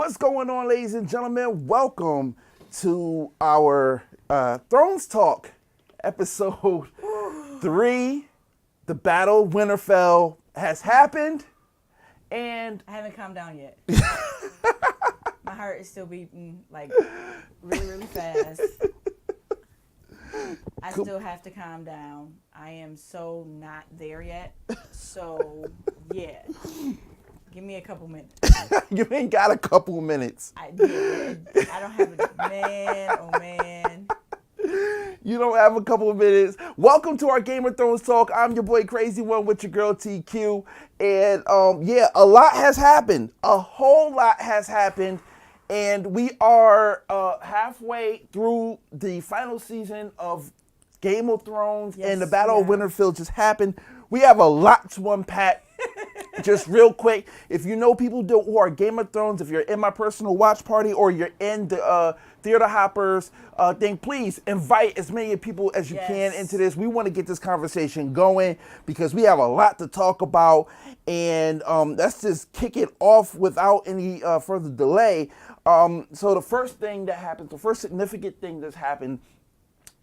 What's going on, ladies and gentlemen? Welcome to our Thrones Talk, episode 3. The Battle of Winterfell has happened, and I haven't calmed down yet. My heart is still beating like really, really fast. I still have to calm down. I am so not there yet. So, yeah. Give me a couple minutes. You ain't got a couple minutes. I don't have it. Man, oh man. You don't have a couple of minutes. Welcome to our Game of Thrones talk. I'm your boy Crazy One with your girl TQ. And a lot has happened. A whole lot has happened. And we are halfway through the final season of Game of Thrones, and the Battle of Winterfell just happened. We have a lot to unpack. Just real quick, if you know people who are Game of Thrones, if you're in my personal watch party or you're in the Theater Hoppers thing, please invite as many people as you can into this. We want to get this conversation going because we have a lot to talk about, and let's just kick it off without any further delay. So the first thing that happens, the first significant thing that's happened,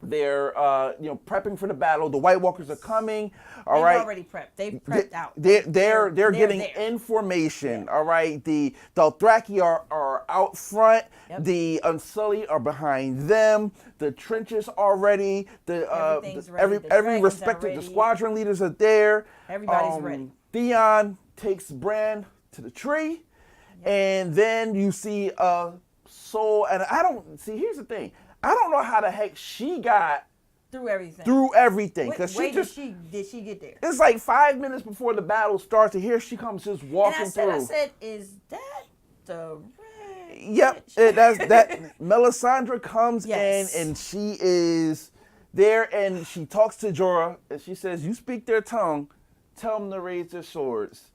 they're prepping for the battle. The White Walkers are coming. They've already prepped. They've prepped out. They're getting there. Information. Yeah. All right. The Dothraki are out front. Yep. The Unsullied are behind them. The trenches are ready. Every respected the squadron leaders are there. Everybody's ready. Theon takes Bran to the tree, and then you see Soul. And here's the thing. I don't know how the heck she got through everything. Because did she get there? It's like 5 minutes before the battle starts, and here she comes just walking through. I said, is that the red? Yep, that's that. Melisandre comes in, and she is there, and she talks to Jorah, and she says, "You speak their tongue, tell them to raise their swords."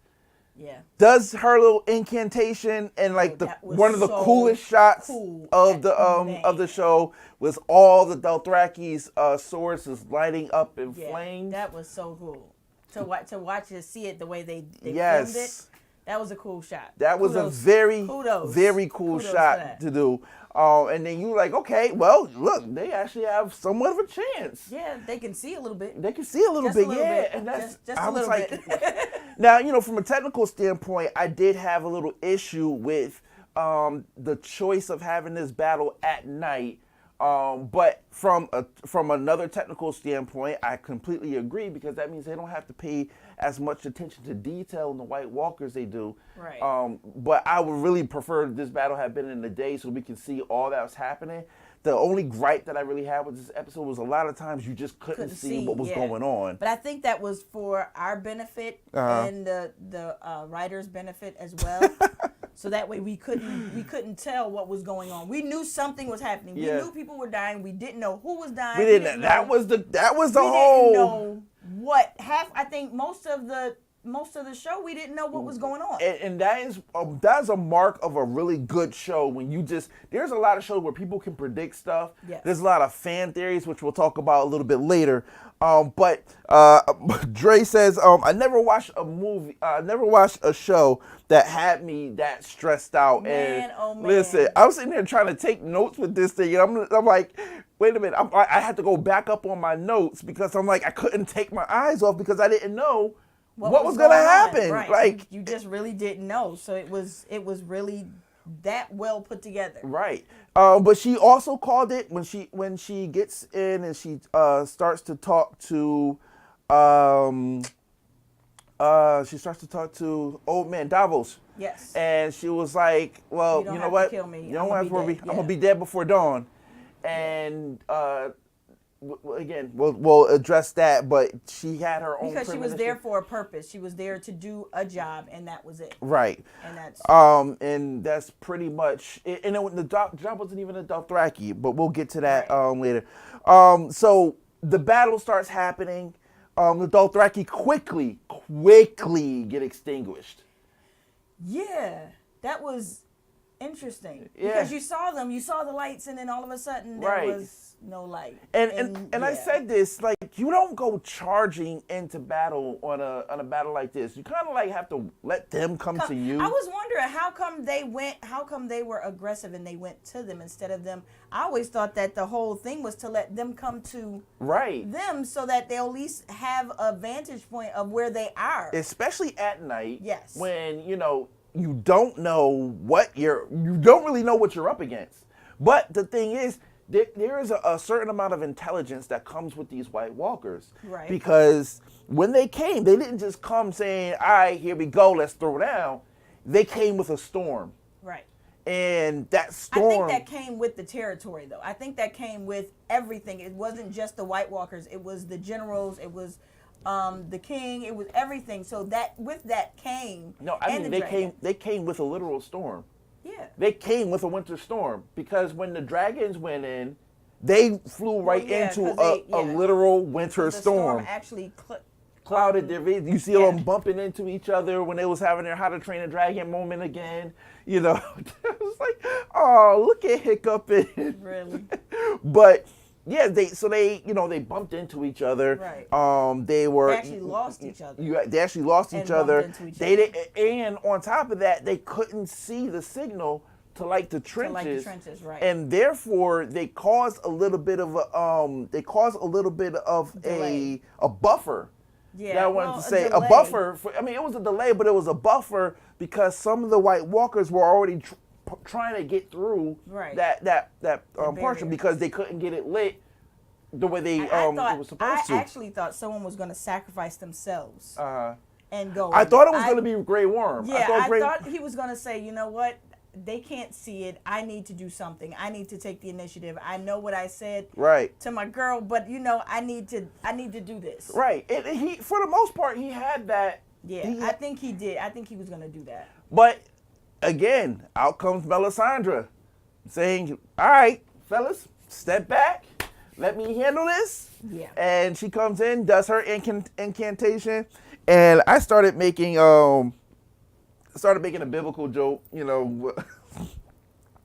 Yeah. Does her little incantation, and one of the coolest shots of the show was all the Dothraki's swords is lighting up in flames. That was so cool to watch and see it the way they filmed it. That was a cool shot. That was a very cool shot to do. And then you're like, okay, well, look, they actually have somewhat of a chance. Yeah, they can see a little bit. They can see a little bit, and that's just a little bit. Now, from a technical standpoint, I did have a little issue with the choice of having this battle at night. But from another technical standpoint, I completely agree, because that means they don't have to pay as much attention to detail in the White Walkers they do. Right. But I would really prefer this battle had been in the day so we can see all that was happening. The only gripe that I really had with this episode was a lot of times you just couldn't see what was going on. But I think that was for our benefit and the writers' benefit as well. So that way we couldn't tell what was going on. We knew something was happening. We knew people were dying. We didn't know who was dying. We didn't know. That was the whole. We didn't know what I think most of the show we didn't know what was going on. And that's a mark of a really good show when there's a lot of shows where people can predict stuff. Yes. There's a lot of fan theories, which we'll talk about a little bit later. But Dre says, I never watched a show that had me that stressed out. Man, listen, I was sitting there trying to take notes with this thing, and I'm like, wait a minute, I had to go back up on my notes because I'm like, I couldn't take my eyes off because I didn't know what was going to happen. Right. Like, you just really didn't know. So it was really that well put together. Right. But she also called it when she gets in and she starts to talk to old man Davos. Yes. And she was like, well, you know what? Kill me. You don't have to worry. I'm gonna be dead before dawn. And again, we'll address that, but she had her own because she was there for a purpose. She was there to do a job, and that was it. Right. And that's pretty much it. And the job wasn't even a Dothraki, but we'll get to that later. So the battle starts happening. The Dothraki quickly get extinguished. Yeah, that was Interesting. Yeah. Because you saw the lights, and then all of a sudden there was no light. And I said this, like, you don't go charging into battle on a battle like this. You kind of like have to let them come to you. I was wondering how come they were aggressive and they went to them instead of them. I always thought that the whole thing was to let them come to them so that they'll at least have a vantage point of where they are. Especially at night. Yes. When, you don't know you don't really know what you're up against. But the thing is, there is a certain amount of intelligence that comes with these White Walkers. Right. Because when they came, they didn't just come saying, all right, here we go, let's throw down. They came with a storm. Right. And that storm... I think that came with the territory, though. I think that came with everything. It wasn't just the White Walkers. It was the generals. It was... the king, it was everything. So that with that came. No, I mean they came with a literal storm. Yeah. They came with a winter storm because when the dragons went in, they flew right into a literal winter storm. Actually clouded their vision. You see them bumping into each other when they was having their How to Train a Dragon moment again. It was like, oh, look at Hiccup. Really? But yeah, they bumped into each other. Right. They actually lost each other. They actually lost each other. And on top of that, they couldn't see the signal to light the trenches. Right. And therefore, they caused a little bit of a buffer. Yeah, that I wanted to say a buffer. It was a delay, but it was a buffer because some of the White Walkers were already trying to get through that portion because they couldn't get it lit the way they were supposed to. I actually thought someone was going to sacrifice themselves and go. I thought it was going to be Grey Worm. Yeah, I thought he was going to say, you know what? They can't see it. I need to do something. I need to take the initiative. I know what I said to my girl, but I need to do this. Right. And he, for the most part, he had that. Yeah, I think he did. I think he was going to do that. But again, out comes Melisandre saying, all right, fellas, step back. Let me handle this. Yeah. And she comes in, does her incantation, and I started making a biblical joke,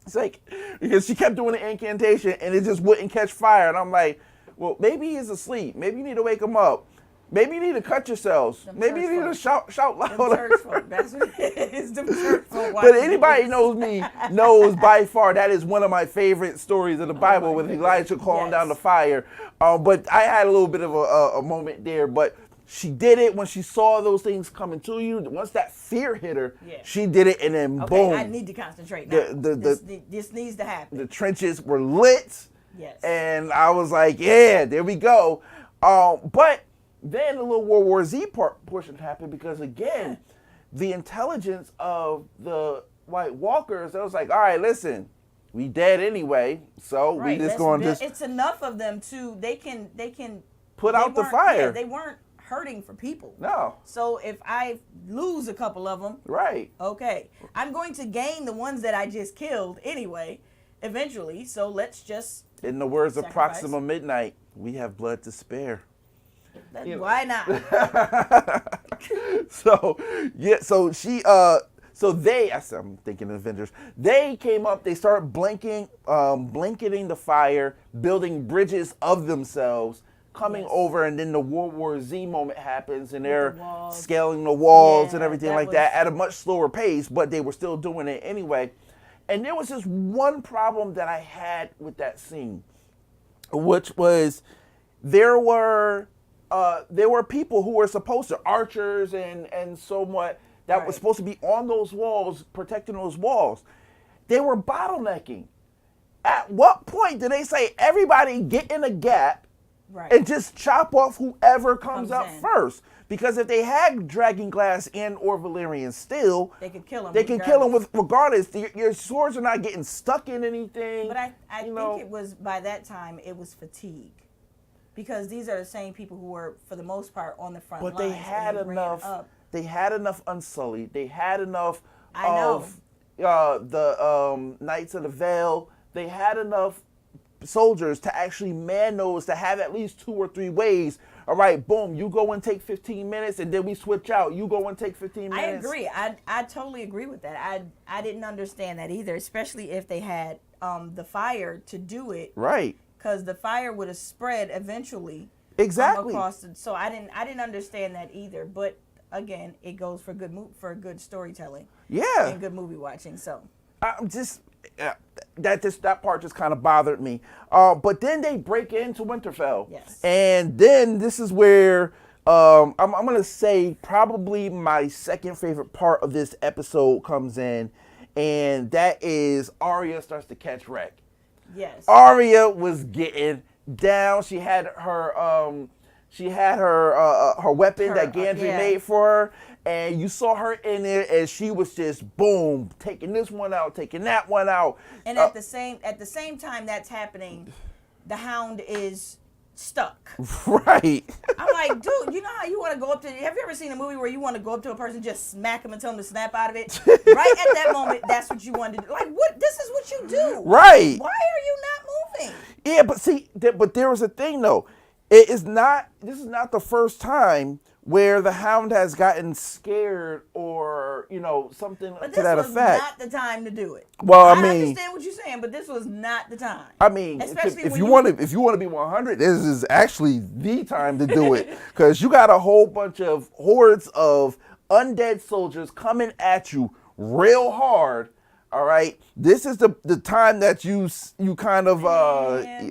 It's like, because she kept doing the incantation and it just wouldn't catch fire. And I'm like, well, maybe he's asleep. Maybe you need to wake him up. Maybe you need to cut yourselves. Maybe you need to shout louder. That's what it is. Them church folk. But anybody knows me knows by far that is one of my favorite stories of the Bible with Elijah calling down the fire. But I had a little bit of a moment there. But she did it when she saw those things coming to you. Once that fear hit her, she did it, and then boom. I need to concentrate now. This needs to happen. The trenches were lit. Yes. And I was like, yeah, there we go. But then the little World War Z portion happened because, again, the intelligence of the White Walkers, I was like, all right, listen, we dead anyway, so we just going to... It's enough of them, too. They can put out the fire. Yeah, they weren't hurting for people. No. So if I lose a couple of them, okay, I'm going to gain the ones that I just killed anyway, eventually. So let's just in the words of Proxima Midnight, we have blood to spare. Why not? I'm thinking Avengers. They came up, they started blanketing the fire, building bridges of themselves, coming over, and then the World War Z moment happens, and they're scaling the walls and everything like that at a much slower pace, but they were still doing it anyway. And there was this one problem that I had with that scene, which was there were people who were supposed to, archers and somewhat, that was supposed to be on those walls, protecting those walls. They were bottlenecking. At what point did they say, everybody get in a gap and just chop off whoever comes up first? Because if they had Dragon Glass and or Valyrian steel, they could kill them. They could kill them with regardless. Your swords are not getting stuck in anything. But I think it was, by that time, it was fatigue. Because these are the same people who were, for the most part, on the front lines. But they had enough. They had enough Unsullied. They had enough of the Knights of the Vale. They had enough soldiers to actually man those, to have at least 2 or 3 ways All right, boom, you go and take 15 minutes, and then we switch out. You go and take 15 minutes. I agree. I totally agree with that. I didn't understand that either, especially if they had the fire to do it. Right. Because the fire would have spread eventually. Exactly. So I didn't understand that either. But again, it goes for good storytelling. Yeah. And good movie watching. So I'm just that part just kind of bothered me. But then they break into Winterfell. Yes. And then this is where I'm gonna say probably my second favorite part of this episode comes in, and that is Arya starts to catch wreck. yes. Arya was getting down. She had her her weapon that Gendry made for her, and you saw her in there, and she was just boom, taking this one out, taking that one out. And at the same time that's happening, the Hound is stuck. Right. I'm like, dude, you know how you want to go up to? Have you ever seen a movie where you want to go up to a person, just smack them and tell them to snap out of it? Right at that moment, that's what you want to do. Like, what? This is what you do. Right. Why are you not moving? Yeah, but see, but there was a thing though. It is not. This is not the first time where the Hound has gotten scared or something to that effect. But this was not the time to do it. Well, I I mean, understand what you're saying, but this was not the time. I mean, especially if when you want to be 100, this is actually the time to do it, because you got a whole bunch of hordes of undead soldiers coming at you real hard. All right, this is the time that you kind of that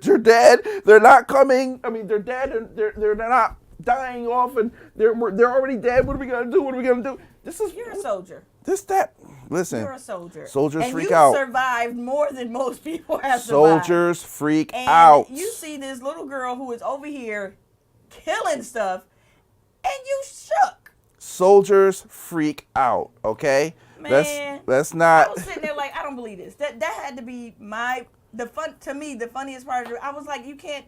they're dead. They're not coming. I mean, they're dead and they're not dying off, and they're already dead. What are we gonna do? What are we gonna do? You're a soldier. Listen. You're a soldier. Soldiers freak out. And you survived more than most people have survived. Soldiers freak out. You see this little girl who is over here killing stuff, and you shook. Soldiers freak out. Okay. Man, let's not. I was sitting there like, I don't believe this. That had to be the funniest part of it. I was like, you can't.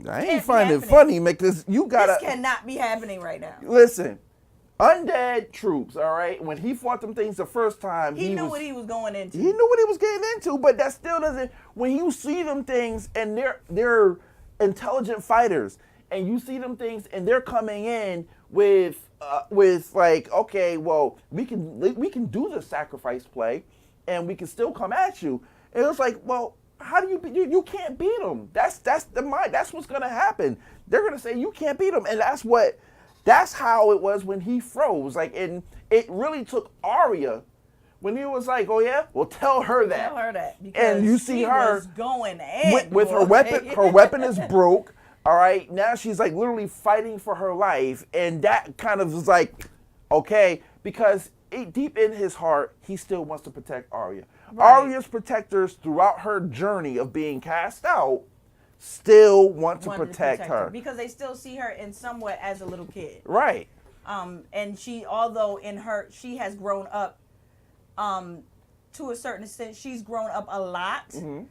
I ain't finding it funny because you gotta. This cannot be happening right now. Listen, undead troops. All right, when he fought them things the first time, he knew what he was going into. He knew what he was getting into, but that still doesn't. When you see them things and they're intelligent fighters, and you see them things and they're coming in with like, okay, well, we can do the sacrifice play, and we can still come at you. And it was like, well, how do you can't beat them? That's what's gonna happen. They're gonna say you can't beat them, and that's how it was when he froze. Like, and it really took Arya when he was like, oh yeah, well, tell her that. Tell her that, because and you see her was going in with her weapon. Her weapon is broke. All right, now she's like literally fighting for her life, and that kind of was like, okay, because deep in his heart, he still wants to protect Arya. Right. Arya's protectors throughout her journey of being cast out still want to protect her because they still see her in somewhat as a little kid. Right. And although she has grown up, to a certain extent, she's grown up a lot. Mm-hmm.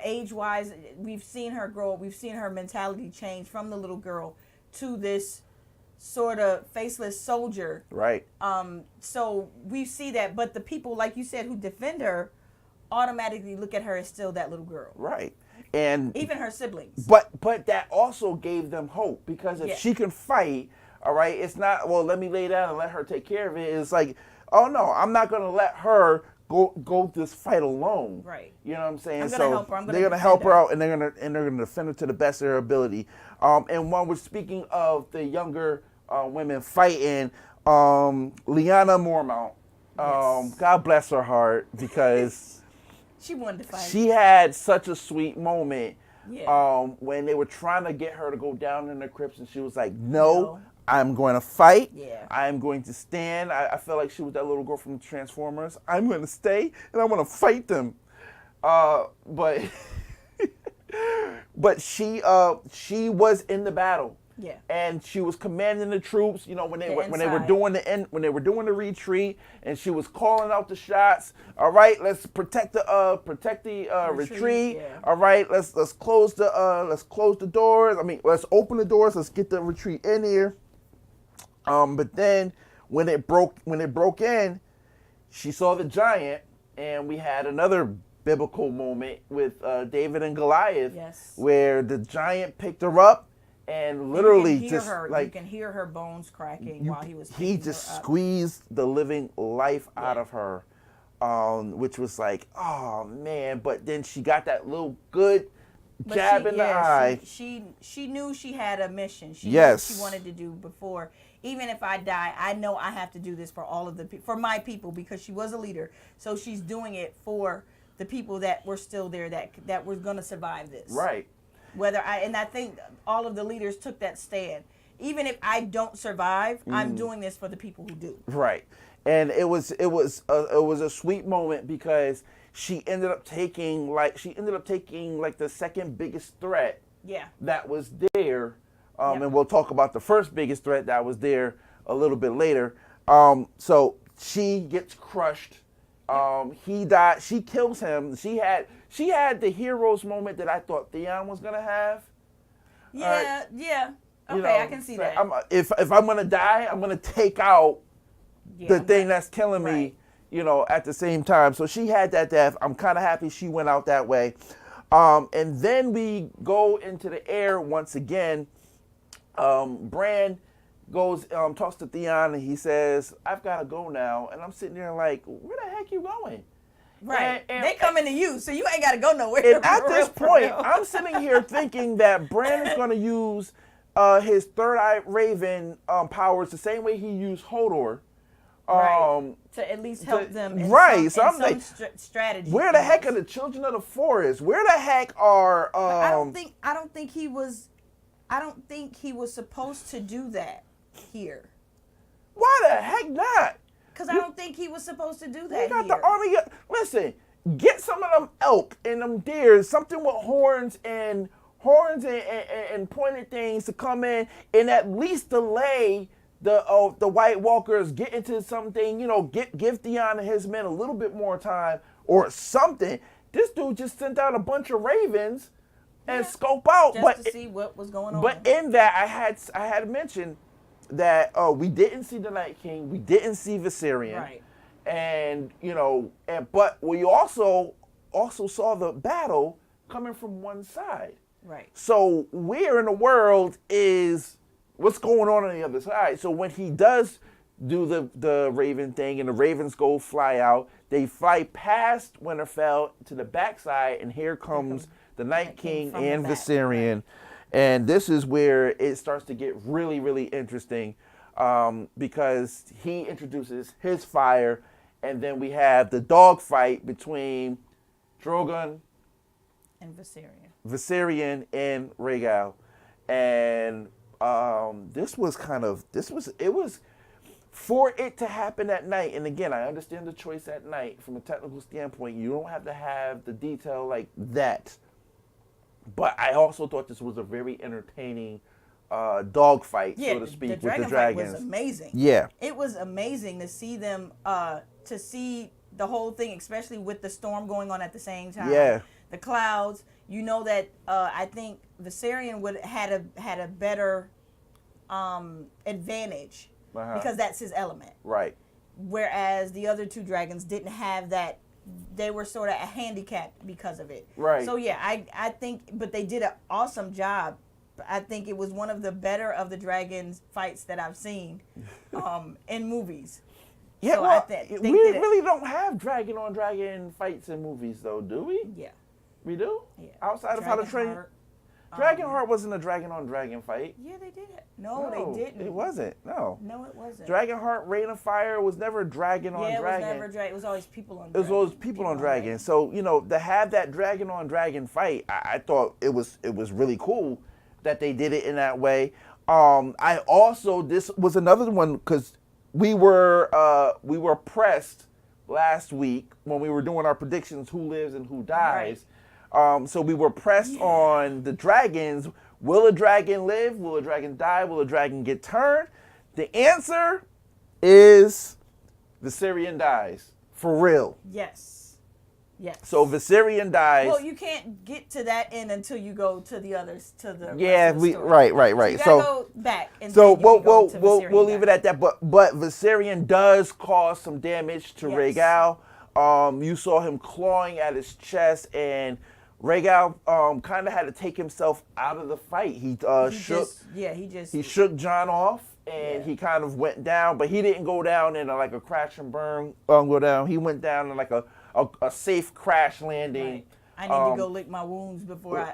Age-wise, we've seen her grow up. We've seen her mentality change from the little girl to this sort of faceless soldier. Right. So we see that, but the people, like you said, who defend her automatically look at her as still that little girl. Right. And even her siblings. But that also gave them hope, because if she can fight, all right, it's not, well, let me lay down and let her take care of it. It's like, oh no, I'm not going to let her go this fight alone. Right. You know what I'm saying? I'm gonna help her. They're gonna help her out, and they're gonna defend her to the best of their ability. And when we're speaking of the younger women fighting, Lyanna Mormont, God bless her heart, because she wanted to fight. She had such a sweet moment. Yeah. When they were trying to get her to go down in the crypts, and she was like, no. I'm going to fight. Yeah. I'm going to stand. I felt like she was that little girl from Transformers. I'm going to stay, and I'm going to fight them. But she was in the battle. Yeah. And she was commanding the troops. You know, when they were doing the retreat, and she was calling out the shots. All right, let's protect the retreat. Yeah. All right, let's close the doors. I mean, let's open the doors. Let's get the retreat in here. But then when it broke in, she saw the giant, and we had another biblical moment with David and Goliath, yes, where the giant picked her up and literally you just you can hear her bones cracking while he was. He just squeezed the living life out of her, which was like, oh man. But then she got that little good jab in the eye. She knew she had a mission. She knew what she wanted to do before. Even if I die, I know I have to do this for all of for my people, because she was a leader. So she's doing it for the people that were still there, that were going to survive this. Right. I think all of the leaders took that stand. Even if I don't survive, I'm doing this for the people who do. Right. And it was a sweet moment, because she ended up taking like the second biggest threat that was there. And we'll talk about the first biggest threat that was there a little bit later. So she gets crushed. He died. She kills him. She had the hero's moment that I thought Theon was gonna have. Yeah. Okay, I can see that. If I'm gonna die, I'm gonna take out the thing that's killing me. At the same time. So she had that death. I'm kind of happy she went out that way. And then we go into the air once again. Bran goes, talks to Theon, and he says, "I've got to go now." And I'm sitting there like, where the heck you going? Right. And they coming to you, so you ain't got to go nowhere. And at this point, I'm sitting here thinking that Bran is going to use his third eye raven powers the same way he used Hodor. To at least help them. So I'm like, strategy. Where the heck are the children of the forest? Where the heck are? I don't think he was supposed to do that here. Why the heck not? Because I don't think he was supposed to do that. You got here. the army. Listen, get some of them elk and them deer, something with horns and pointed things to come in and at least delay the White Walkers get into something, give Theon and his men a little bit more time or something. This dude just sent out a bunch of ravens and scope out. Just to see what was going on. But in that, I had mentioned that we didn't see the Night King, we didn't see Viserion. Right. And, but we also saw the battle coming from one side. Right. So where in the world is what's going on the other side? So when he does do the Raven thing and the Ravens go fly out, they fly past Winterfell to the backside, and here comes the Night King and Viserion. Right. And this is where it starts to get really, really interesting, because he introduces his fire, and then we have the dogfight between Drogon and Viserion and Rhaegal. And it was for it to happen at night. And again, I understand the choice at night from a technical standpoint. You don't have to have the detail like that. But I also thought this was a very entertaining dogfight, so to speak, with the dragons. It was amazing. Yeah. It was amazing to see them, to see the whole thing, especially with the storm going on at the same time. Yeah. The clouds. That I think Viserion had a better advantage because that's his element. Right. Whereas the other two dragons didn't have that. They were sort of handicapped because of it. Right. So yeah, I think, but they did an awesome job. I think it was one of the better of the dragons fights that I've seen in movies. Yeah, so well, we really don't have dragon on dragon fights in movies, though, do we? Yeah. We do? Yeah. Outside of How to Train. Dragonheart wasn't a dragon on dragon fight. Yeah, they did it. No, they didn't. It wasn't. No, it wasn't. Dragonheart, Reign of Fire was never dragon on dragon. Yeah, it was never dragon. It was always people on dragon. It was always people on dragon. So, to have that dragon on dragon fight, I thought it was really cool that they did it in that way. This was another one, because we were pressed last week when we were doing our predictions, who lives and who dies. Right. So we were pressed on the dragons. Will a dragon live? Will a dragon die? Will a dragon get turned? The answer is Viserion dies. For real. Yes. So Viserion dies. Well, you can't get to that end until you go to the others, to the right. So you gotta go back. And so we'll leave it at that. But Viserion does cause some damage to Rhaegal. You saw him clawing at his chest, and Rhaegal kind of had to take himself out of the fight. He shook Jon off, and he kind of went down, but he didn't go down in like a crash and burn. Go down. He went down in like a safe crash landing. Right. I need to go lick my wounds before I.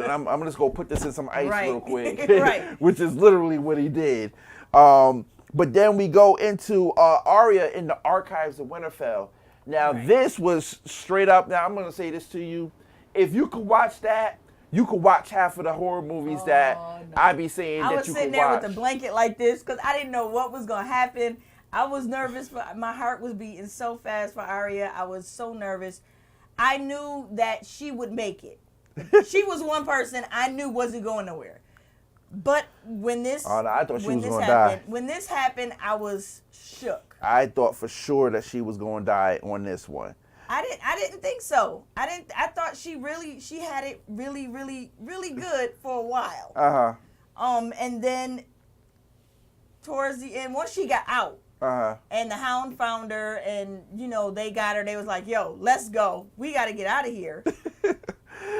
I'm gonna just go put this in some ice real quick, right. Which is literally what he did. But then we go into Arya in the archives of Winterfell. Now this was straight up. Now I'm gonna say this to you: if you could watch that, you could watch half of the horror movies that I be saying that you could watch. I was sitting there with a blanket like this because I didn't know what was gonna happen. I was nervous. My heart was beating so fast for Arya. I was so nervous. I knew that she would make it. She was one person I knew wasn't going nowhere. But when this I thought she was going to die. When this happened, I was shook. I thought for sure that she was going to die on this one. I didn't think so. I thought she had it really good for a while. And then towards the end, once she got out, and the Hound found her, and they got her. They was like, "Yo, let's go. We got to get out of here."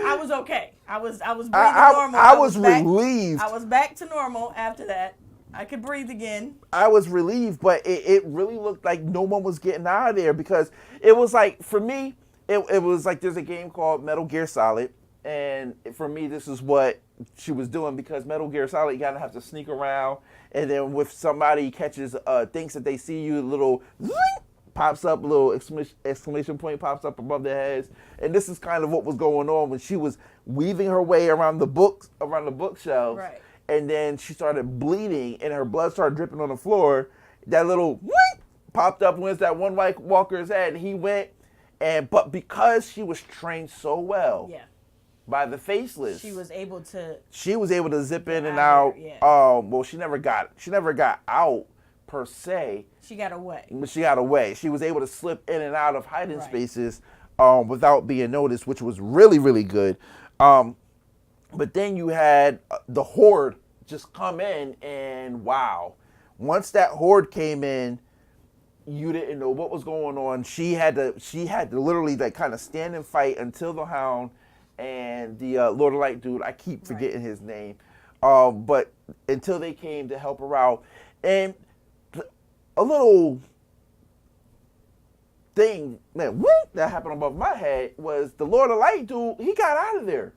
I was okay. I was breathing normal. I was relieved. I was back to normal after that. I could breathe again. I was relieved, but it really looked like no one was getting out of there because it was like, for me, it was like there's a game called Metal Gear Solid, and for me, this is what she was doing because Metal Gear Solid, you gotta have to sneak around. And then if somebody catches, thinks that they see you, a little zing pops up, a little exclamation point pops up above their heads. And this is kind of what was going on when she was weaving her way around the bookshelves. Right. And then she started bleeding, and her blood started dripping on the floor. That little popped up against that one White Walker's head, and he went. But because she was trained so well. Yeah. By the Faceless, she was able to zip in and out. Well, she never got out per se. She got away. But she got away. She was able to slip in and out of hiding spaces without being noticed, which was really, really good. But then you had the Horde just come in, and wow, once that Horde came in, you didn't know what was going on. She had to literally like kind of stand and fight until the Hound and the Lord of Light dude, I keep forgetting his name, but until they came to help her out. And a little thing that happened above my head was the Lord of Light dude, he got out of there.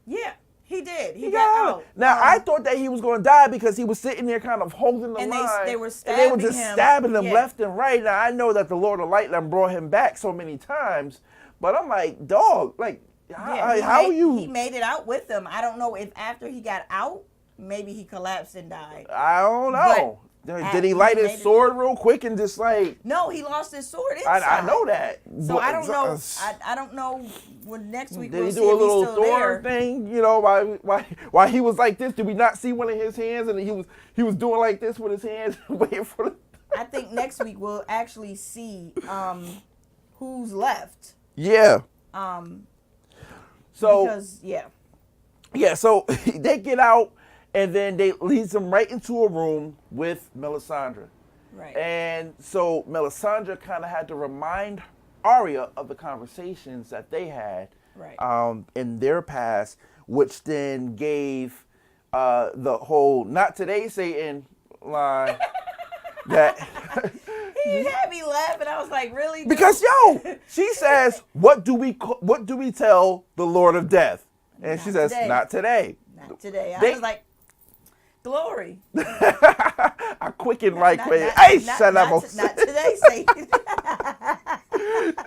Yeah, he did. He got out. Now, I thought that he was going to die because he was sitting there kind of holding the line. And they were stabbing him. And they were just stabbing him left and right. Now, I know that the Lord of Light brought him back so many times, but I'm like, dog, like, how are you? He made it out with them. I don't know if after he got out, maybe he collapsed and died. I don't know. Did he light his sword real quick and just like? No, he lost his sword inside. I know that. So I don't know. I don't know when next week we'll see if he's still there. Did he do a little Thor thing? Why he was like this? Did we not see one of his hands? And he was doing like this with his hands, waiting for the. I think next week we'll actually see who's left. Yeah. So so they get out, and then they leads them right into a room with Melisandre. Right. And so Melisandre kind of had to remind Arya of the conversations that they had in their past, which then gave the whole "not today, Satan" line that. He had me laughing. I was like, really? Because she says, what do we tell the Lord of Death? And she says, not today. Not today. I was like, glory. I quicken right quick. Hey, shut up. Not today, Satan.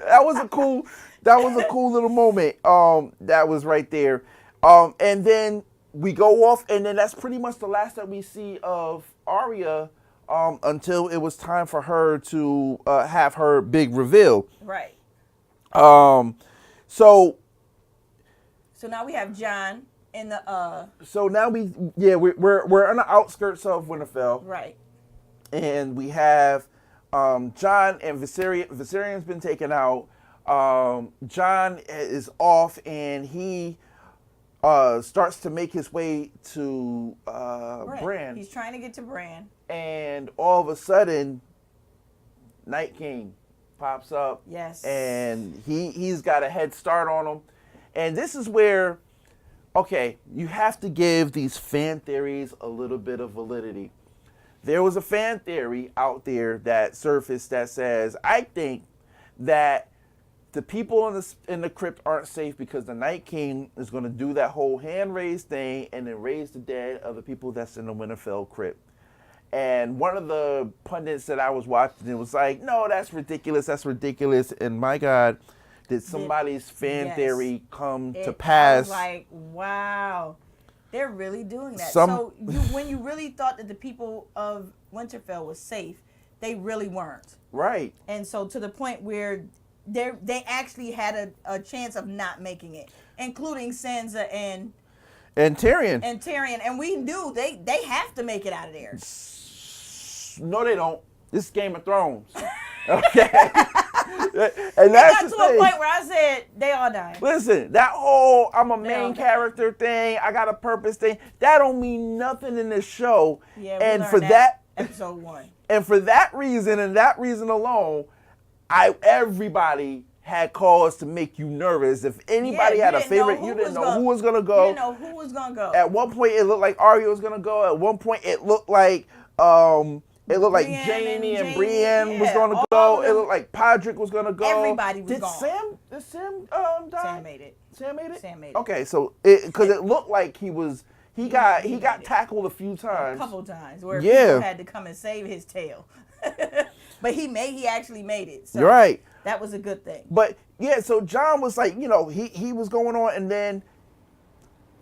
That was a cool little moment. That was right there. And then we go off, and then that's pretty much the last that we see of Arya. Until it was time for her to have her big reveal. Right. So now we have Jon in the. So now we're on the outskirts of Winterfell. Right. And we have Jon and Viserion. Viserion's been taken out. Jon is off, and he starts to make his way to Bran. He's trying to get to Bran. And all of a sudden, Night King pops up. Yes. And he's got a head start on him. And this is where, okay, you have to give these fan theories a little bit of validity. There was a fan theory out there that surfaced that says, I think that the people in the crypt aren't safe because the Night King is going to do that whole hand raise thing and then raise the dead of the people that's in the Winterfell crypt. And one of the pundits that I was watching, it was like, no, that's ridiculous. That's ridiculous. And my God, did somebody's fan theory come to pass? I was like, wow, they're really doing that. So when you really thought that the people of Winterfell was safe, they really weren't. Right. And so to the point where they actually had a chance of not making it, including Sansa and Tyrion. And we knew they have to make it out of there. No, they don't. This is Game of Thrones. Okay. And that's got to a point where I said they all died. Listen, that whole I'm a main character thing, I got a purpose thing, that don't mean nothing in this show. Yeah, and for that episode 1. And for that reason and that reason alone, everybody had cause to make you nervous. If anybody had a favorite, you didn't know who was gonna go. You didn't know who was gonna go. At one point, it looked like Arya was gonna go. At one point, it looked like Jamie and Brienne was gonna go. It looked like Podrick was gonna go. Everybody was gone. Did Sam die? Sam made it. Sam made it. Sam made it. Okay, so because it looked like he got tackled a few times. A couple times where people had to come and save his tail. But he actually made it. So right. That was a good thing. But yeah, so Jon was like, he was going on, and then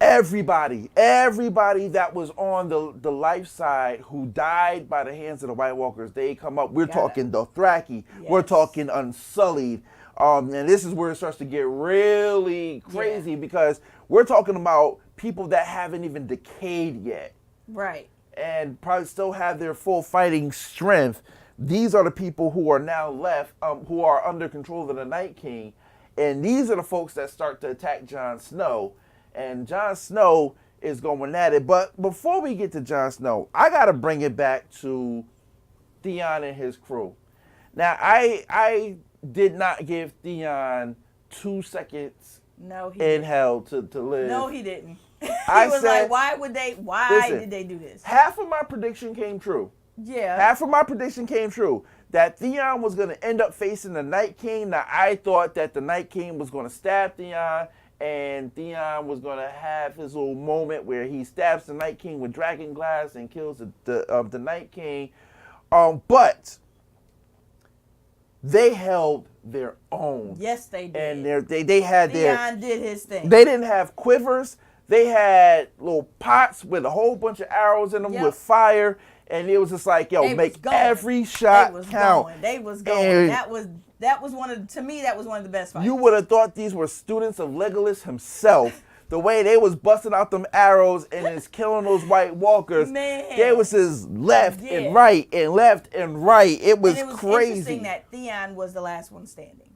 everybody that was on the life side who died by the hands of the White Walkers, they come up. We're talking Dothraki. Yes. We're talking Unsullied. And this is where it starts to get really crazy because we're talking about people that haven't even decayed yet. Right. And probably still have their full fighting strength. These are the people who are now left, who are under control of the Night King. And these are the folks that start to attack Jon Snow. And Jon Snow is going at it. But before we get to Jon Snow, I got to bring it back to Theon and his crew. Now, I did not give Theon 2 seconds in hell to live. No, he didn't. He was like, why did they do this? Half of my prediction came true. Yeah. Half of my prediction came true. That Theon was going to end up facing the Night King. Now, I thought that the Night King was going to stab Theon, and Theon was going to have his little moment where he stabs the Night King with dragon glass and kills the Night King. But they held their own. Yes, they did. And they had Theon did his thing. They didn't have quivers. They had little pots with a whole bunch of arrows in them with fire. And it was just like, make every shot count. They was going. That was one of the best fights. You would have thought these were students of Legolas himself. The way they was busting out them arrows and just killing those White Walkers. Man. They was just left and right and left and right. It was crazy. Interesting that Theon was the last one standing.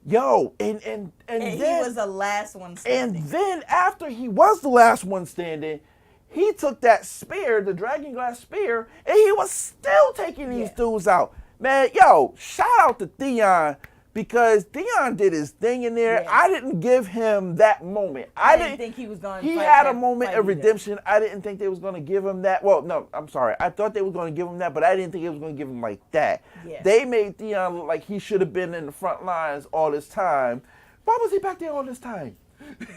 And then he was the last one standing. And then after he was the last one standing, he took that spear, the dragon glass spear, and he was still taking these dudes out. Man, shout out to Theon because Theon did his thing in there. Yeah. I didn't give him that moment. I didn't think he was going to He had a moment of redemption. I didn't think they was going to give him that. Well, no, I'm sorry. I thought they were going to give him that, but I didn't think it was going to give him like that. Yeah. They made Theon look like he should have been in the front lines all this time. Why was he back there all this time? In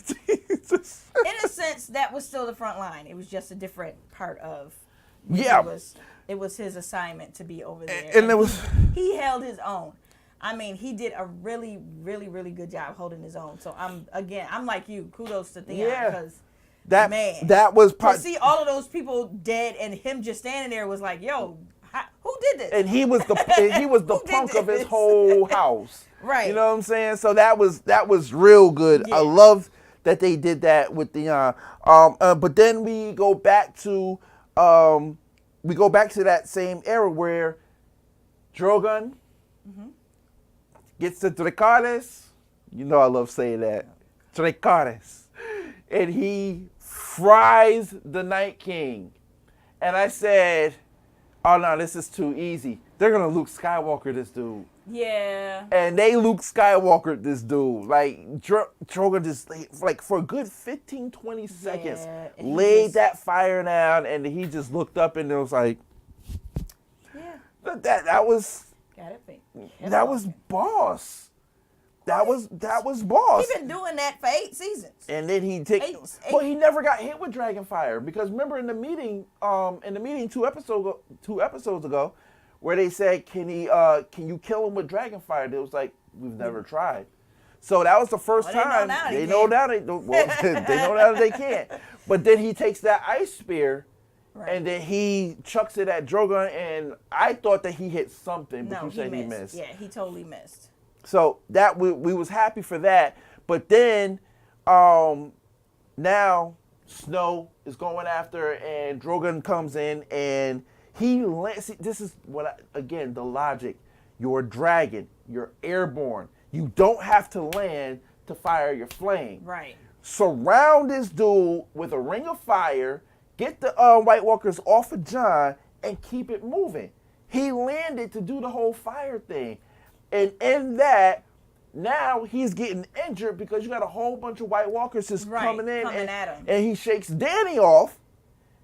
a sense, that was still the front line. It was just a different part of. It was his assignment to be over there, and he held his own. I mean, he did a really, really, really good job holding his own. So I'm like you. Kudos to Theon because that was to see all of those people dead and him just standing there was like, who did this? And he was the punk of his whole house. Right. You know what I'm saying? So that was real good. Yeah. I love that they did that with Theon. But then we go back to that same era where Drogon gets to Dracarys. You know I love saying that. Dracarys. And he fries the Night King. And I said, oh no, this is too easy. They're gonna Luke Skywalker this dude. Yeah. And they Luke Skywalker this dude. Like, Drogon just, like, for a good 15, 20 seconds, laid that fire down, and he just looked up and it was like, yeah. That was, Got it. that was boss. That was boss. He's been doing that for 8 seasons. And then he well, he never got hit with Dragonfire because remember in the meeting 2 episodes ago, where they said, can you kill him with Dragonfire? It was like, we've never tried. So that was the first time. They know now they don't. Well, they know now that they can't. But then he takes that ice spear, and then he chucks it at Drogon, and I thought that he hit something, but you said he missed. Yeah, he totally missed. So that we was happy for that. But then now Snow is going after, and Drogon comes in, and he lands. This is again, the logic. You're a dragon. You're airborne. You don't have to land to fire your flame. Right. Surround this dude with a ring of fire. Get the White Walkers off of Jon and keep it moving. He landed to do the whole fire thing. And in that, now he's getting injured because you got a whole bunch of White Walkers just coming in at him. And he shakes Dany off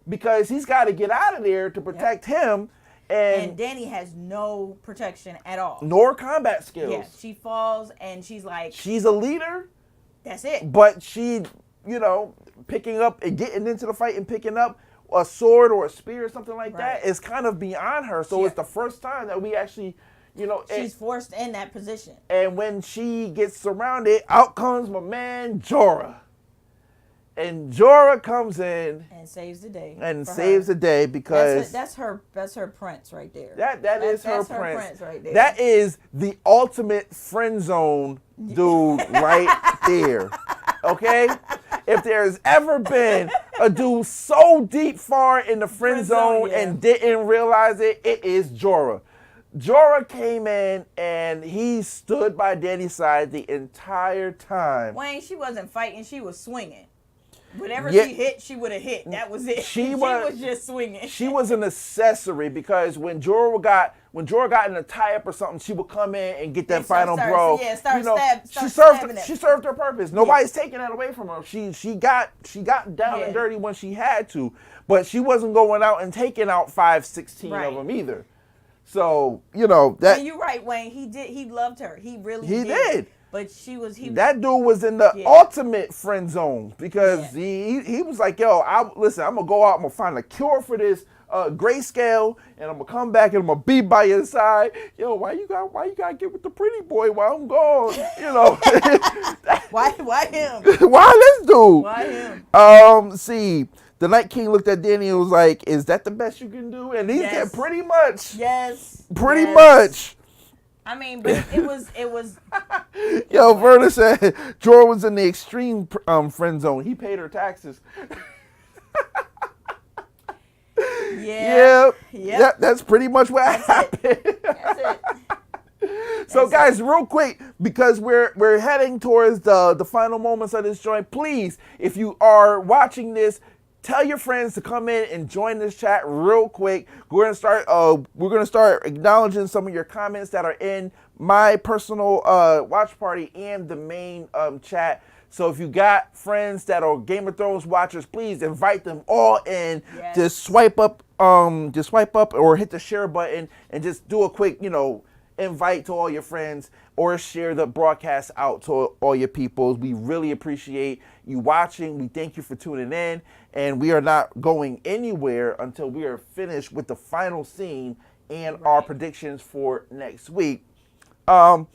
because he's got to get out of there to protect him. And Dany has no protection at all. Nor combat skills. Yeah, she falls and she's like... She's a leader. That's it. But she, picking up and getting into the fight and picking up a sword or a spear or something like that is kind of beyond her. So it's the first time that we actually... she's forced in that position. And when she gets surrounded, out comes my man Jorah. And Jorah comes in and saves the day. And saves the day because that's her prince right there. That is her prince right there. That is the ultimate friend zone dude right there. Okay? If there's ever been a dude so deep far in the friend zone and didn't realize it, it is Jorah. Jorah came in and he stood by Dany's side the entire time. Wayne, she wasn't fighting, she was swinging. Whatever she hit, she would have hit. That was it. She was just swinging. She was an accessory because when Jorah got in a tie-up or something, she would come in and get that final blow. She served her purpose. Nobody's taking that away from her. She got down and dirty when she had to, but she wasn't going out and taking out 5, 16 of them either. So, that. And you're right, Wayne. He loved her. He really did. He did. But that dude was in the ultimate friend zone because he was like, yo, I'm gonna go out, I'm gonna find a cure for this grayscale, and I'm gonna come back and I'm gonna be by your side. Yo, why you gotta get with the pretty boy while I'm gone? Why him? Why this dude? Why him? See, the Night King looked at Dany and was like, is that the best you can do? And he said, pretty much. Yes. Pretty much. I mean, but it was. Yo, Verna said Jorah was in the extreme friend zone. He paid her taxes. Yep. That's pretty much what happened. That's it. So, guys, real quick, because we're heading towards the final moments of this joint. Please, if you are watching this, tell your friends to come in and join this chat real quick. We're gonna start acknowledging some of your comments that are in my personal watch party and the main chat. So if you got friends that are Game of Thrones watchers, please invite them all in. Yes. Just swipe up or hit the share button and just do a quick, invite to all your friends or share the broadcast out to all your peoples. We really appreciate you watching. We thank you for tuning in, and we are not going anywhere until we are finished with the final scene and our predictions for next week. So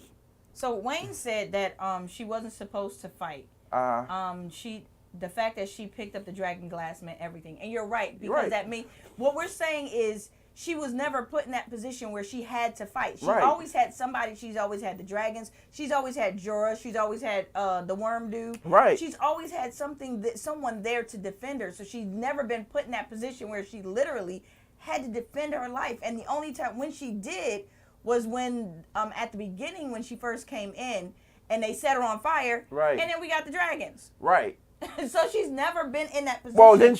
Wayne said that she wasn't supposed to fight. The fact that she picked up the dragon glass meant everything, and you're right because that means what we're saying is she was never put in that position where she had to fight. She always had somebody. She's always had the dragons. She's always had Jorah. She's always had the worm dude. Right. She's always had someone there to defend her. So she's never been put in that position where she literally had to defend her life. And the only time when she did was when at the beginning when she first came in and they set her on fire. Right. And then we got the dragons. Right. So she's never been in that position. Well, then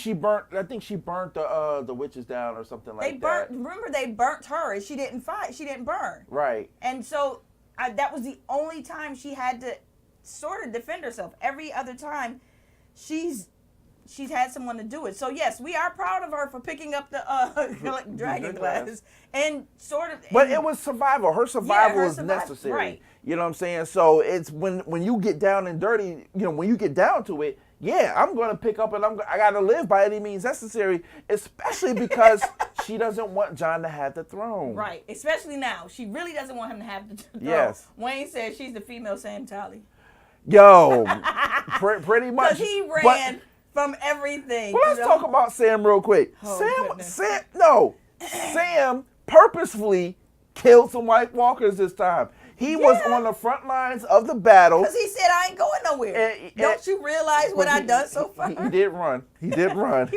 I think she burnt the witches down or something like that. Remember, they burnt her and she didn't fight. She didn't burn. Right. And so that was the only time she had to sort of defend herself. Every other time, she's had someone to do it. So yes, we are proud of her for picking up the dragon glass and sort of. But it was survival. Her survival is necessary. Right. You know what I'm saying? So it's when you get down and dirty. You know, when you get down to it. Yeah, I'm going to pick up and I got to live by any means necessary, especially because she doesn't want Jon to have the throne. Right, especially now. She really doesn't want him to have the throne. Yes. Wayne says she's the female Sam Talley. Yo, pretty much. Because he ran from everything. Well, let's talk about Sam real quick. Oh, Sam purposefully killed some White Walkers this time. He was on the front lines of the battle. Because he said, I ain't going nowhere. Don't you realize what I've done so far? He did run. He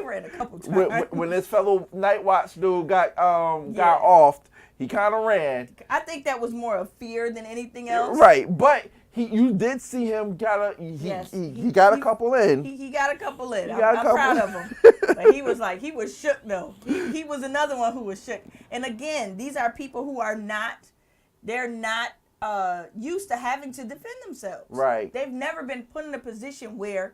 ran a couple times. When this fellow Night Watch dude got offed, he kind of ran. I think that was more of fear than anything else. Right, but you did see him he got a couple in. He got a couple in. I'm proud of him. But he was shook though. He was another one who was shook. And again, these are people who are not used to having to defend themselves. Right. They've never been put in a position where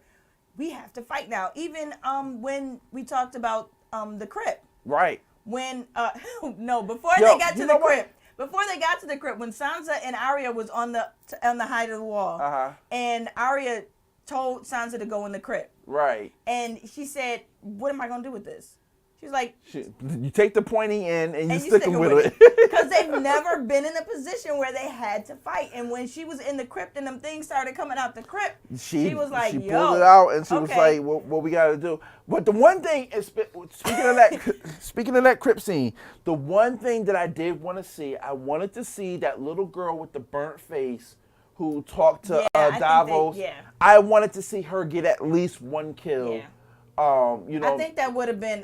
we have to fight now. Even when we talked about the crypt. Right. When before they got to the crypt. Before they got to the crypt, when Sansa and Arya was on the height of the wall, and Arya told Sansa to go in the crypt. Right. And she said, "What am I gonna do with this?" She's like, you take the pointy end and you stick them with it. Because they've never been in a position where they had to fight. And when she was in the crypt and them things started coming out the crypt, she was like, she pulled it out and she was like, what we got to do. But the one thing, speaking of that crypt scene, the one thing that I did want to see, I wanted to see that little girl with the burnt face who talked to Davos. I wanted to see her get at least one kill. Yeah. I think that would have been.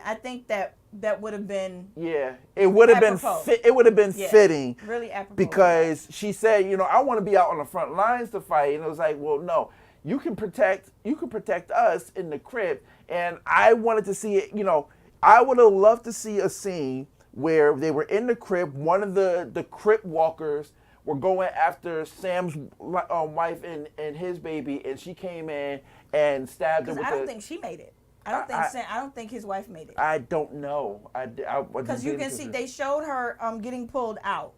Yeah, it would have been. It would have been fitting. Really apropos. Because she said, I want to be out on the front lines to fight, and it was like, well, no, you can protect us in the crypt, and I wanted to see it. I would have loved to see a scene where they were in the crypt. One of the crypt walkers were going after Sam's wife and his baby, and she came in and stabbed her. I don't think she made it. I don't think his wife made it. I don't know. Because you can see they showed her getting pulled out,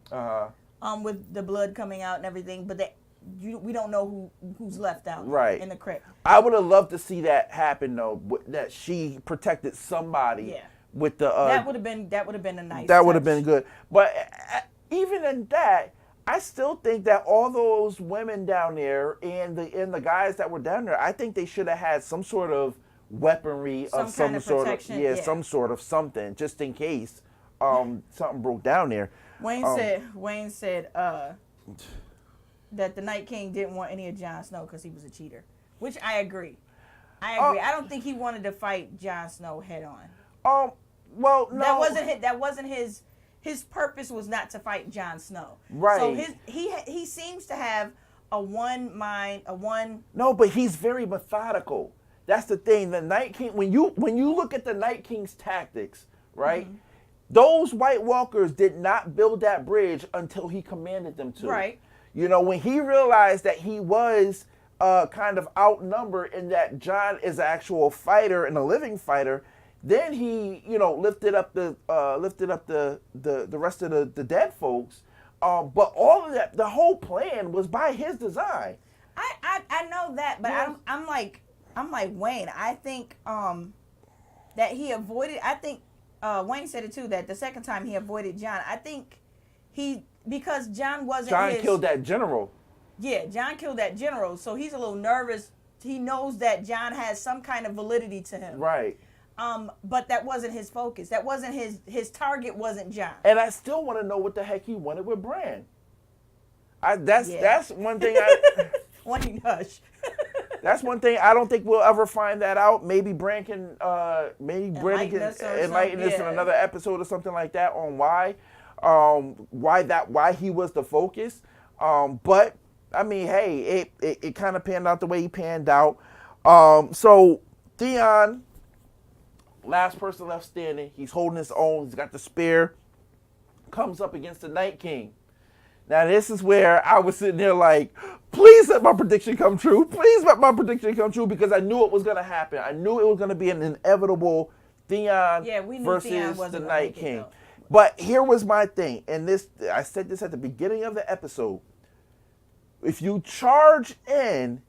with the blood coming out and everything, but we don't know who's left out in the crypt. I would have loved to see that happen though. That she protected somebody. Yeah. With the that would have been a nice. That would have been good. But even in that, I still think that all those women down there and the guys that were down there, I think they should have had some sort of weaponry of some sort of some sort of something just in case something broke down there. Wayne said that the Night King didn't want any of Jon Snow because he was a cheater, which I agree. I don't think he wanted to fight Jon Snow head on. Well, no. That wasn't his purpose was not to fight Jon Snow. Right. So he seems to have a one mind, No, but he's very methodical. That's the thing. The Night King, when you look at the Night King's tactics, right? Mm-hmm. Those White Walkers did not build that bridge until he commanded them to. Right. When he realized that he was kind of outnumbered and that Jon is an actual fighter and a living fighter, then he, lifted up the rest of the dead folks. But all of that, the whole plan was by his design. I know that, but yeah. I'm like Wayne. I think that he avoided. I think Wayne said it too. That the second time he avoided Jon. I think because Jon wasn't. Jon killed that general. Yeah, Jon killed that general. So he's a little nervous. He knows that Jon has some kind of validity to him. Right. But that wasn't his focus. That wasn't his target. Wasn't Jon. And I still want to know what the heck he wanted with Bran. That's one thing. Hush. That's one thing I don't think we'll ever find that out. Maybe Bran can enlighten us in another episode or something like that on why he was the focus. But I mean, hey, it kind of panned out the way he panned out. So Theon, last person left standing. He's holding his own. He's got the spear. Comes up against the Night King. Now this is where I was sitting there like, please let my prediction come true. Please let my prediction come true, because I knew it was going to happen. I knew it was going to be an inevitable Theon versus Theon the Night King. But here was my thing, and this I said this at the beginning of the episode. If you charge in,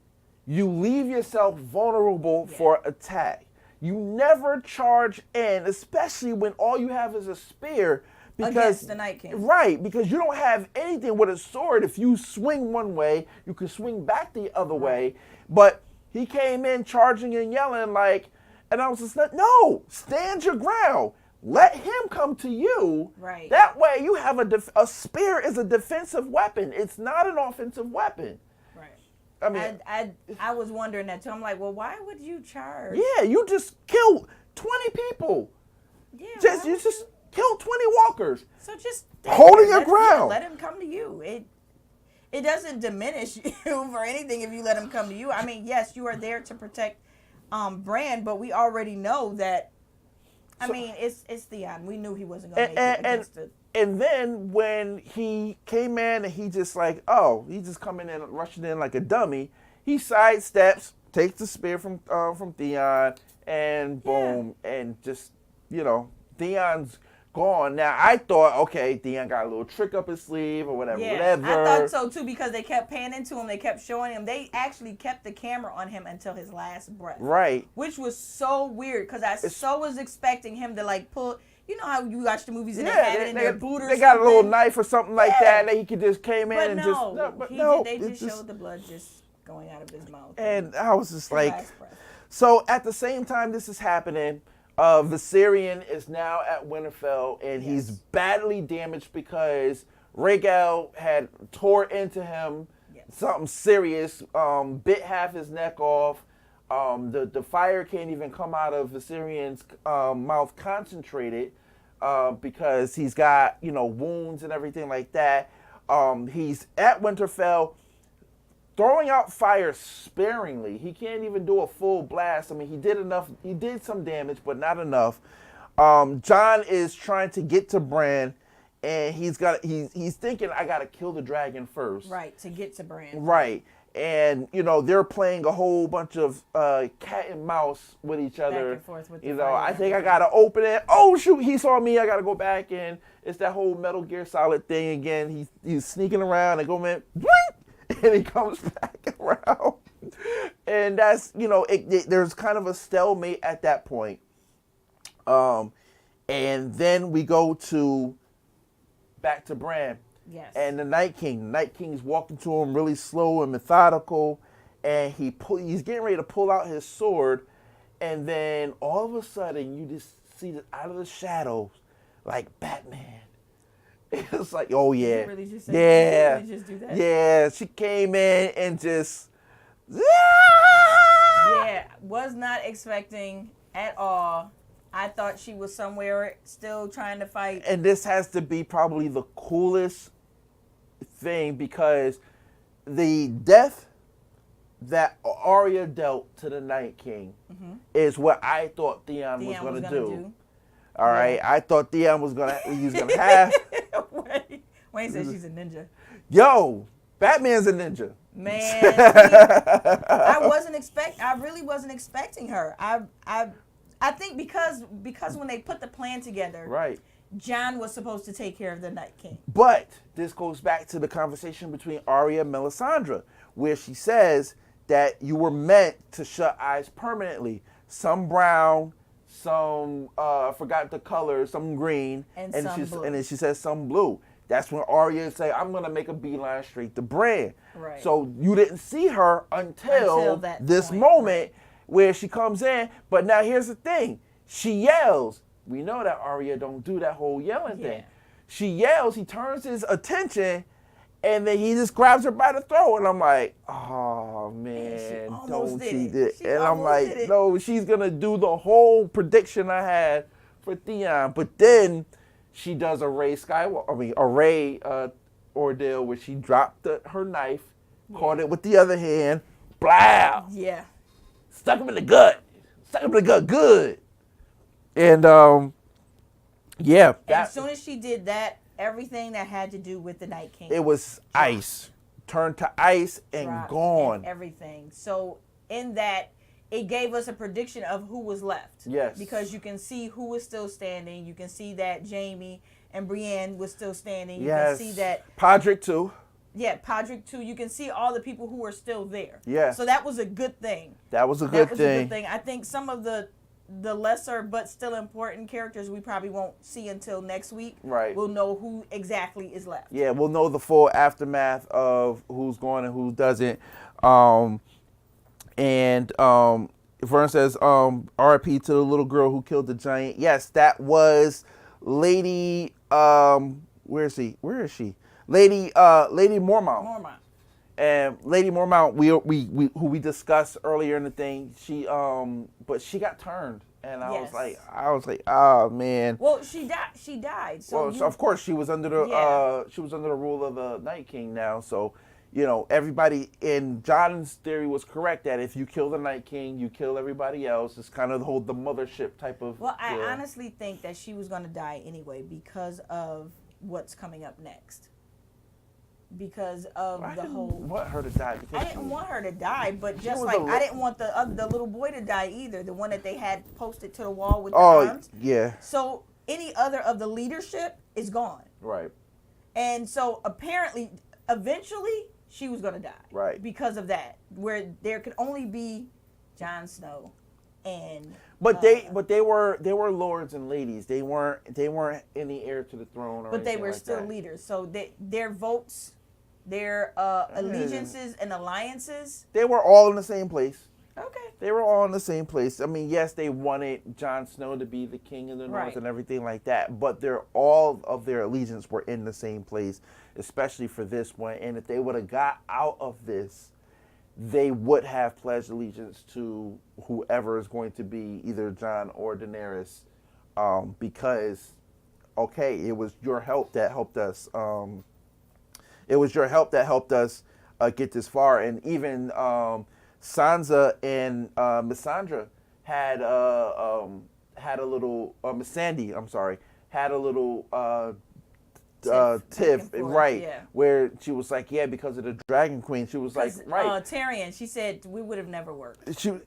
you leave yourself vulnerable for attack. You never charge in, especially when all you have is a spear. Because, against the Night King. Right, because you don't have anything with a sword. If you swing one way, you can swing back the other way. But he came in charging and yelling like, and I was just like, no, stand your ground. Let him come to you. Right. That way you have a spear is a defensive weapon. It's not an offensive weapon. Right. I mean, I was wondering that too. I'm like, well, why would you charge? Yeah, you just killed 20 people. Yeah. You just killed 20 walkers. So just holding your ground. Yeah, let him come to you. It doesn't diminish you for anything if you let him come to you. I mean, yes, you are there to protect Bran, but we already know that. I mean, it's Theon. We knew he wasn't going to make it against it. And then when he came in and he just like, he just coming in, rushing in like a dummy. He sidesteps, takes the spear from Theon, and boom, and just, Theon's gone. Now, I thought, okay, Theon got a little trick up his sleeve or whatever. I thought so too, because they kept panning to him. They kept showing him. They actually kept the camera on him until his last breath. Right. Which was so weird, because I was expecting him to like pull. You know how you watch the movies and they have it in their boot or something? They got a little knife or something like that, and he could just came in and they just showed the blood just going out of his mouth. And I was just like, so at the same time this is happening, Viserion is now at Winterfell, and he's badly damaged because Rhaegal had tore into him something serious, bit half his neck off. The fire can't even come out of Viserion's mouth concentrated because he's got, wounds and everything like that. He's at Winterfell, throwing out fire sparingly. He can't even do a full blast. I mean, he did some damage, but not enough. Jon is trying to get to Bran, and he's thinking, I gotta kill the dragon first. Right, to get to Bran. Right. And, they're playing a whole bunch of cat and mouse with each other. Back and forth with the I think I gotta open it. Oh shoot, he saw me, I gotta go back in. It's that whole Metal Gear Solid thing again. He's sneaking around and going, blink! And he comes back around. And that's, there's kind of a stalemate at that point. And then we go back to Bran. Yes. And the Night King's walking to him really slow and methodical. And he's getting ready to pull out his sword. And then all of a sudden, you just see that out of the shadows, like Batman. It's like, oh yeah, did you really just say, did you really just do that? Yeah. She came in and just, was not expecting at all. I thought she was somewhere still trying to fight. And this has to be probably the coolest thing, because the death that Arya dealt to the Night King is what I thought Theon was going to do. All right, I thought Theon was gonna have. Wayne said she's a ninja. Yo, Batman's a ninja. Man, I really wasn't expecting her. I think because when they put the plan together, right, Jon was supposed to take care of the Night King. But this goes back to the conversation between Arya and Melisandre, where she says that you were meant to shut eyes permanently. Some brown, some I forgot the color, some green, and then she says some blue. That's when Arya say, "I'm gonna make a beeline straight to Bran." Right. So you didn't see her until this moment where she comes in. But now here's the thing: she yells. We know that Arya don't do that whole yelling thing. She yells. He turns his attention, and then he just grabs her by the throat. And I'm like, oh man, don't she did? And I'm like, no, she's gonna do the whole prediction I had for Theon. But then she does a Rey ordeal where she dropped her knife, caught it with the other hand, blah. Yeah. Stuck him in the gut. Stuck him in the gut good. And yeah. As soon as she did that, everything that had to do with the Night King, it was ice. Turned to ice and gone. And everything. So in that, it gave us a prediction of who was left. Yes. Because you can see who was still standing. You can see that Jaime and Brienne was still standing. You yes. can see that Podrick too. Yeah, Podrick too. You can see all the people who were still there. Yeah. So that was a good thing. That was a good thing. I think some of the lesser but still important characters we probably won't see until next week. Right. We'll know who exactly is left. Yeah, we'll know the full aftermath of who's going and who doesn't. Vern says, RIP to the little girl who killed the giant. Yes, that was Lady, where is she? Lady Mormont. And Lady Mormont, we who we discussed earlier in the thing, but she got turned, and I was like, oh man. Well, she died. So so of course she was under the rule of the Night King now. So, everybody in Jon's theory was correct that if you kill the Night King, you kill everybody else. It's kind of the mothership type of. Well, I honestly think that she was going to die anyway because of what's coming up next. Because of I didn't want her to die. I didn't want her to die, but just like I didn't want the little boy to die either, the one that they had posted to the wall with the arms. Yeah. So any other of the leadership is gone. Right. And so apparently, eventually, she was going to die. Right. Because of that, where there could only be Jon Snow and. But they were lords and ladies. They weren't in the heir to the throne or. But they were like still that. leaders. So their votes. Their allegiances and alliances. They were all in the same place. Okay. They were all in the same place. I mean, yes, they wanted Jon Snow to be the king of the North and everything like that, but all of their allegiance were in the same place, especially for this one. And if they would have got out of this, they would have pledged allegiance to whoever is going to be either Jon or Daenerys, because, it was your help that helped us. It was your help that helped us get this far. And even Sansa and Missandra had a little, Missandei, I'm sorry, had a little tiff, right, where she was like, because of the Dragon Queen. She was like, right. Tyrion, she said, we would have never worked. She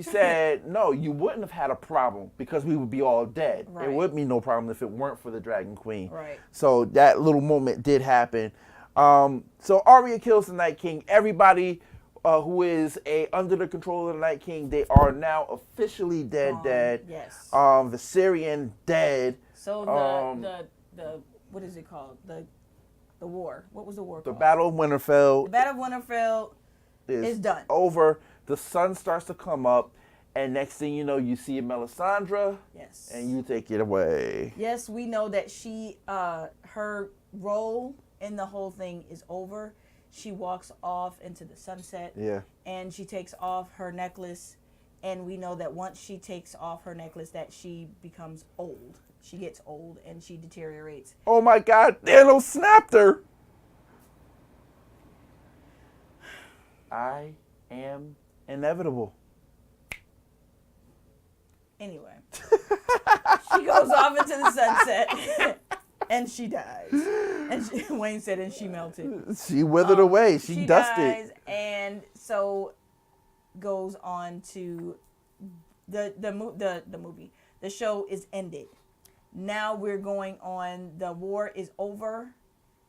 said, no, you wouldn't have had a problem because we would be all dead. Right. It would be no problem if it weren't for the Dragon Queen. Right. So that little moment did happen. So Arya kills the Night King. Everybody who is under the control of the Night King, they are now officially dead. Yes. Viserion dead. So the what is it called? The war. What was the war called? The Battle of Winterfell. The Battle of Winterfell is done. Over. The sun starts to come up, and next thing you know, you see Melisandre. Yes. And you take it away. Yes, we know that she, her role in the whole thing is over. She walks off into the sunset. Yeah. And she takes off her necklace, and we know that once she takes off her necklace, that she becomes old. She gets old and she deteriorates. Oh my God, Thanos snapped her. I am inevitable. Anyway, she goes off into the sunset and she dies. And Wayne said, and she melted. She withered away. She dusted. Dies, and so goes on to the movie. The show is ended. Now we're going on. The war is over.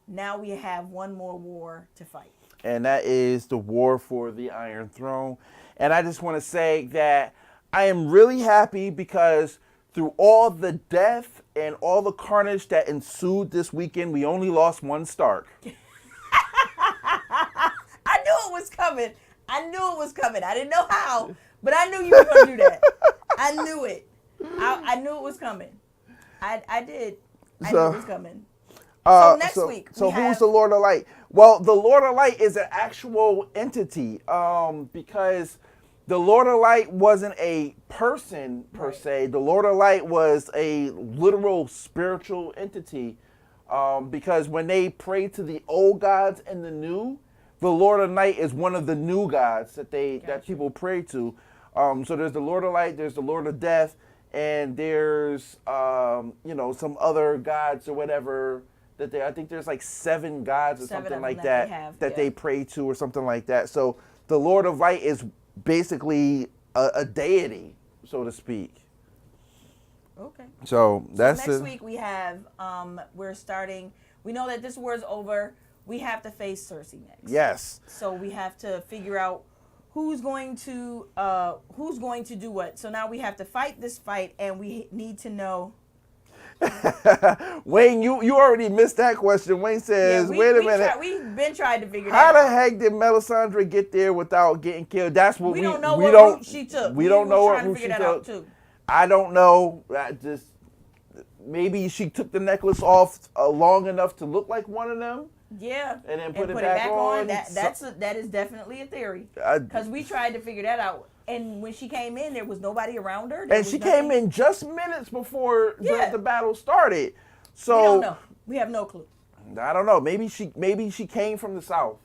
Now we have one more war to fight. And that is the war for the Iron Throne. And I just want to say that I am really happy because through all the death and all the carnage that ensued this weekend, we only lost one Stark. I knew it was coming. I didn't know how, but I knew you were going to do that. I knew it. I knew it was coming. I did. I knew it was coming. So next week. So who's the Lord of Light? Well, the Lord of Light is an actual entity because the Lord of Light wasn't a person per se. The Lord of Light was a literal spiritual entity because when they prayed to the old gods and the new, the Lord of Night is one of the new gods that that people pray to. So there's the Lord of Light, there's the Lord of Death, and there's some other gods or whatever that I think there's like 7 gods or something like that they pray to or something like that. So the Lord of Light is basically a deity, so to speak. Okay. So that's next week we have we're starting. We know that this war's over. We have to face Cersei next. Yes. So we have to figure out who's going to do what. So now we have to fight this fight, and we need to know. Wayne, you already missed that question. Wayne says, "Wait a minute. We've been trying to figure How that out. the heck did Melisandre get there without getting killed?" That's what we don't know. What route she took. We don't know what route she took. Too. I don't know. Maybe she took the necklace off long enough to look like one of them. Yeah, and then put it back on. That is definitely a theory. Because we tried to figure that out, and when she came in, there was nobody around her. And she came in just minutes before the battle started. So we don't know. We have no clue. I don't know. Maybe she came from the south.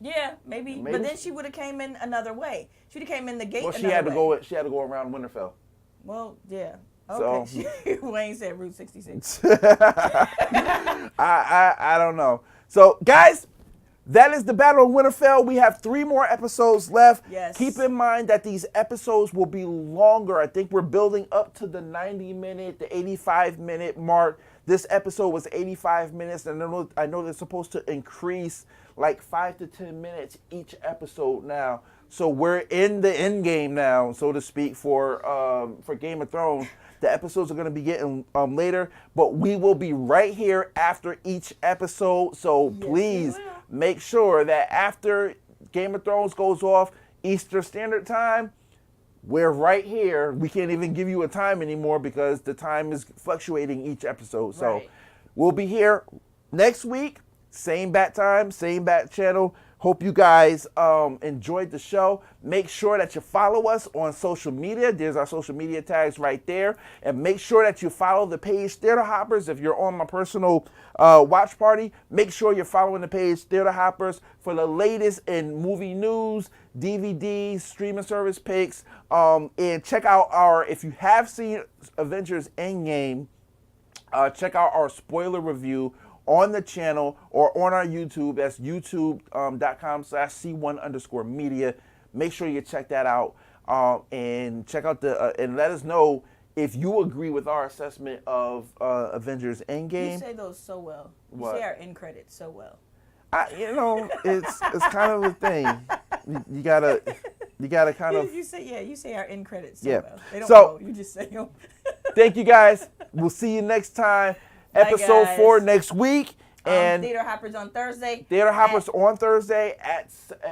Yeah, maybe. But then she would have came in another way. She would have came in the gate. Well, she had to go. She had to go around Winterfell. Well, yeah. Okay. So, Wayne said Route 66. I don't know. So, guys, that is the Battle of Winterfell. We have 3 more episodes left. Yes. Keep in mind that these episodes will be longer. I think we're building up to the 90-minute, the 85-minute mark. This episode was 85 minutes, and I know they're supposed to increase like 5 to 10 minutes each episode now. So we're in the end game now, so to speak, for Game of Thrones. The episodes are going to be getting later, but we will be right here after each episode. So please make sure that after Game of Thrones goes off Eastern Standard Time, we're right here. We can't even give you a time anymore because the time is fluctuating each episode. So we'll be here next week, same bat time, same bat channel. Hope you guys enjoyed the show. Make sure that you follow us on social media. There's our social media tags right there. And make sure that you follow the page Theater Hoppers. If you're on my personal watch party, make sure you're following the page Theater Hoppers for the latest in movie news, DVDs, streaming service picks. And check out if you have seen Avengers Endgame, check out our spoiler review on the channel or on our YouTube. That's youtube.com/C1_media. Make sure you check that out and check out and let us know if you agree with our assessment of Avengers Endgame. You say those so well. You say our end credits so well. It's kind of a thing. You gotta kind of. You say our end credits so well. They don't know. You just say them. Thank you guys. We'll see you next time. Episode 4 next week. And Theater Hoppers on Thursday. Theater Hoppers on Thursday at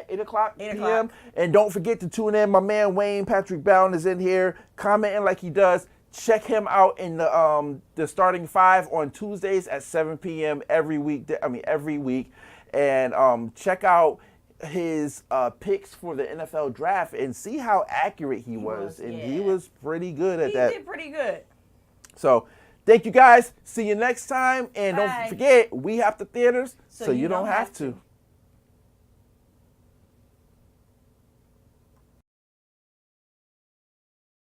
8 o'clock p.m. And don't forget to tune in. My man Wayne Patrick Bound is in here commenting like he does. Check him out in the starting 5 on Tuesdays at 7 p.m. every week. And check out his picks for the NFL draft and see how accurate he was. And he was pretty good at that. He did pretty good. So thank you guys. See you next time. And don't forget, we have the theaters, so you don't have to.